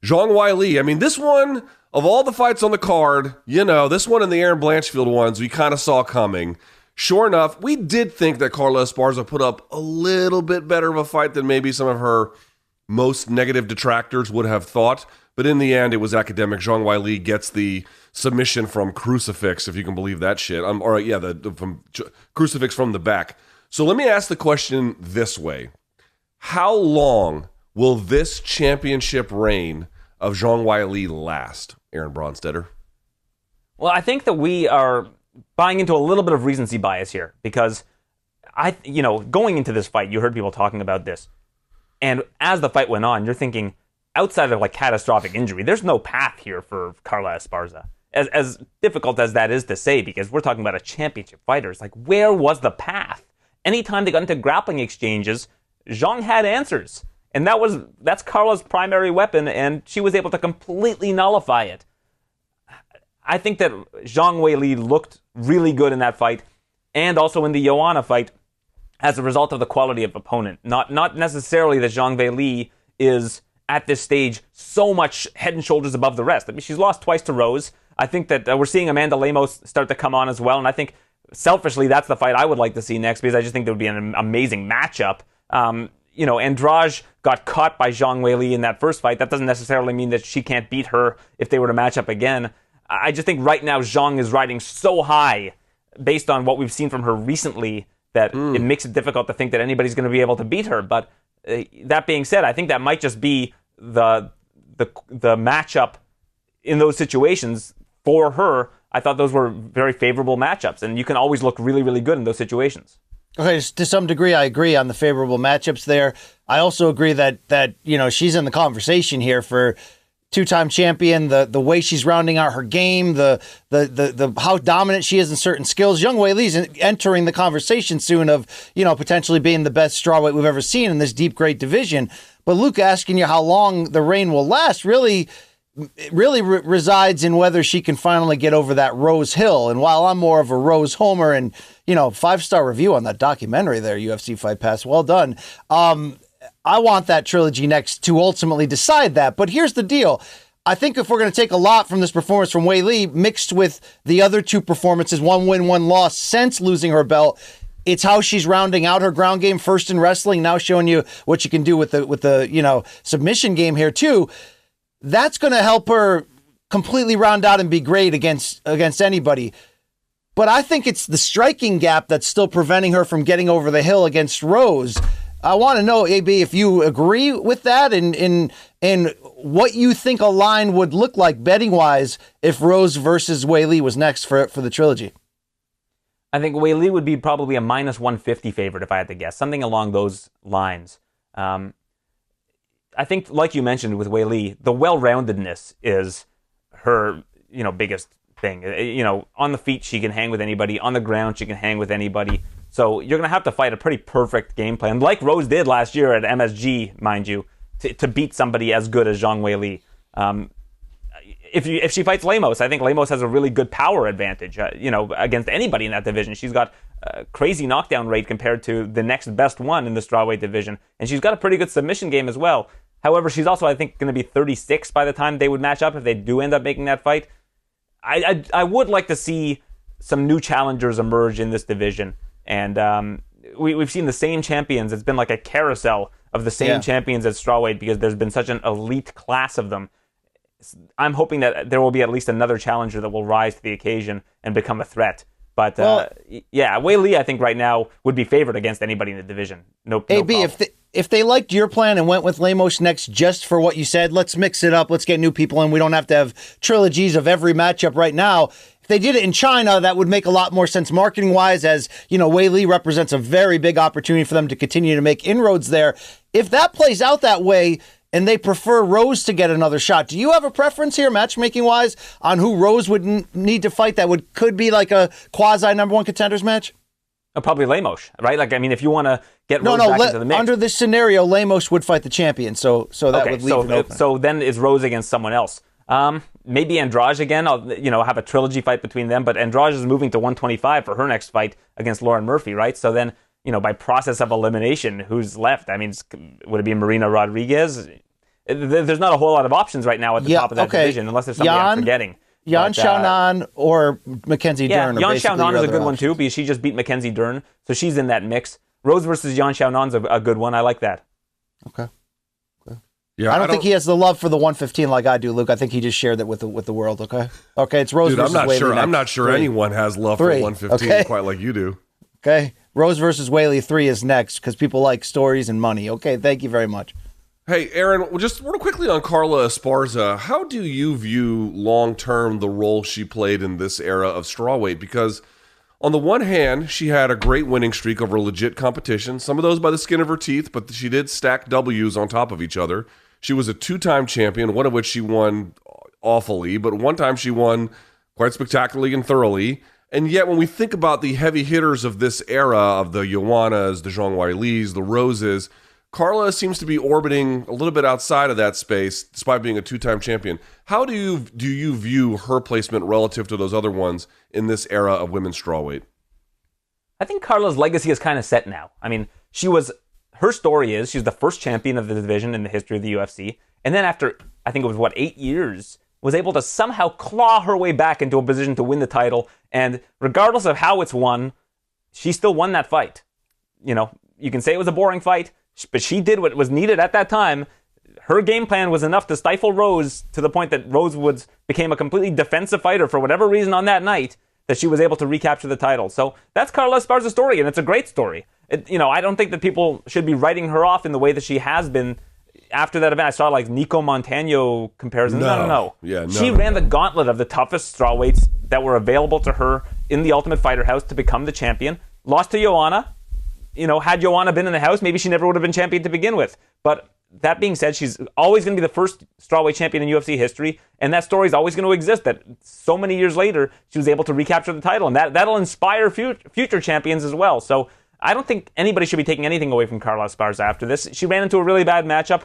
Zhang Weili, I mean, this one, of all the fights on the card, this one and the Aaron Blanchfield ones we kind of saw coming. Sure enough, we did think that Carla Esparza put up a little bit better of a fight than maybe some of her most negative detractors would have thought. But in the end, it was academic. Zhang Weili gets the submission from Crucifix, if you can believe that shit. From Crucifix from the back. So let me ask the question this way. How long will this championship reign of Zhang Weili last, Aaron Bronsteter? Well, I think that we are buying into a little bit of recency bias here because going into this fight, you heard people talking about this. And as the fight went on, you're thinking, outside of like catastrophic injury, there's no path here for Carla Esparza. As difficult as that is to say, because we're talking about a championship fighter, it's like, where was the path? Anytime they got into grappling exchanges, Zhang had answers. And that's Carla's primary weapon, and she was able to completely nullify it. I think that Zhang Weili looked really good in that fight, and also in the Joanna fight, as a result of the quality of opponent. Not necessarily that Zhang Weili is, at this stage, so much head and shoulders above the rest. I mean, she's lost twice to Rose. I think that we're seeing Amanda Lemos start to come on as well, and I think, selfishly, that's the fight I would like to see next, because I just think there would be an amazing matchup. Andrade got caught by Zhang Weili in that first fight. That doesn't necessarily mean that she can't beat her if they were to match up again. I just think right now Zhang is riding so high based on what we've seen from her recently that it makes it difficult to think that anybody's going to be able to beat her. But that being said, I think that might just be the matchup in those situations for her. I thought those were very favorable matchups, and you can always look really, really good in those situations. Okay, to some degree, I agree on the favorable matchups there. I also agree that she's in the conversation here for two-time champion. The way she's rounding out her game, the how dominant she is in certain skills. Zhang Weili's entering the conversation soon of potentially being the best strawweight we've ever seen in this deep great division. But Luke asking you how long the reign will last really resides in whether she can finally get over that Rose Hill. And while I'm more of a Rose homer and, 5-star review on that documentary there, UFC Fight Pass, well done. I want that trilogy next to ultimately decide that. But here's the deal. I think if we're going to take a lot from this performance from Weili mixed with the other two performances, one win, one loss since losing her belt, it's how she's rounding out her ground game first in wrestling, now showing you what she can do with the submission game here too. That's going to help her completely round out and be great against anybody. But I think it's the striking gap that's still preventing her from getting over the hill against Rose. I want to know, AB, if you agree with that and what you think a line would look like betting-wise if Rose versus Weili was next for the trilogy. I think Weili would be probably a minus 150 favorite if I had to guess, something along those lines. I think, like you mentioned with Weili, the well-roundedness is her, biggest thing. On the feet, she can hang with anybody. On the ground, she can hang with anybody. So you're going to have to fight a pretty perfect game plan, like Rose did last year at MSG, mind you, to beat somebody as good as Zhang Weili. If she fights Lemos, I think Lemos has a really good power advantage, against anybody in that division. She's got a crazy knockdown rate compared to the next best one in the strawweight division, and she's got a pretty good submission game as well. However, she's also, I think, going to be 36 by the time they would match up if they do end up making that fight. I would like to see some new challengers emerge in this division, and we've seen the same champions. It's been like a carousel of the same champions at strawweight because there's been such an elite class of them. I'm hoping that there will be at least another challenger that will rise to the occasion and become a threat. But Weili, I think right now would be favored against anybody in the division. No AB, if they liked your plan and went with Lemos next just for what you said, let's mix it up, let's get new people in. We don't have to have trilogies of every matchup right now. If they did it in China, that would make a lot more sense marketing-wise, as, Weili represents a very big opportunity for them to continue to make inroads there. If that plays out that way, and they prefer Rose to get another shot, do you have a preference here, matchmaking-wise, on who Rose would need to fight that could be like a quasi-number one contenders match? Probably Lemos, right? If you want to get Rose back into the mix. Under this scenario, Lemos would fight the champion, so that would leave it open. So then is Rose against someone else? Maybe Andrade again. I'll have a trilogy fight between them, but Andrade is moving to 125 for her next fight against Lauren Murphy, right? So then, by process of elimination, who's left? Would it be Marina Rodriguez? There's not a whole lot of options right now at the top of that division, unless there's somebody I'm forgetting. Yan Xiaonan or Mackenzie Dern. Yan Xiaonan is a good one too, options. because she just beat Mackenzie Dern, so she's in that mix. Rose versus Yan Xiaonan's a good one. I like that. Okay. Yeah, I don't think he has the love for the 115 like I do, Luke. I think he just shared that with the world. Okay. It's Rose versus Weili. I'm not sure anyone has love for 115 quite like you do. Okay. Rose versus Weili 3 is next because people like stories and money. Okay. Thank you very much. Hey, Aaron, just real quickly on Carla Esparza, how do you view long-term the role she played in this era of strawweight? Because on the one hand, she had a great winning streak over legit competition, some of those by the skin of her teeth, but she did stack W's on top of each other. She was a 2-time champion, one of which she won awfully, but one time she won quite spectacularly and thoroughly. And yet when we think about the heavy hitters of this era, of the Joannas, the Zhang Weilis, the Roses, Carla seems to be orbiting a little bit outside of that space, despite being a 2-time champion. How do you view her placement relative to those other ones in this era of women's strawweight? I think Carla's legacy is kind of set now. I mean, her story is she's the first champion of the division in the history of the UFC, and then after, I think it was 8 years, was able to somehow claw her way back into a position to win the title, and regardless of how it's won, she still won that fight. You know, you can say it was a boring fight, but she did what was needed at that time. Her game plan was enough to stifle Rose to the point that Rose became a completely defensive fighter for whatever reason on that night, that she was able to recapture the title. So that's Carla Esparza's story, and it's a great story. I don't think that people should be writing her off in the way that she has been after that event. I saw like Nico Montano comparisons. No. She ran the gauntlet of the toughest strawweights that were available to her in the Ultimate Fighter house to become the champion. Lost to Joanna. Had Joanna been in the house, maybe she never would have been champion to begin with. But that being said, she's always going to be the first strawweight champion in UFC history, and that story is always going to exist, that so many years later, she was able to recapture the title, and that'll inspire future champions as well. So I don't think anybody should be taking anything away from Carla Esparza after this. She ran into a really bad matchup.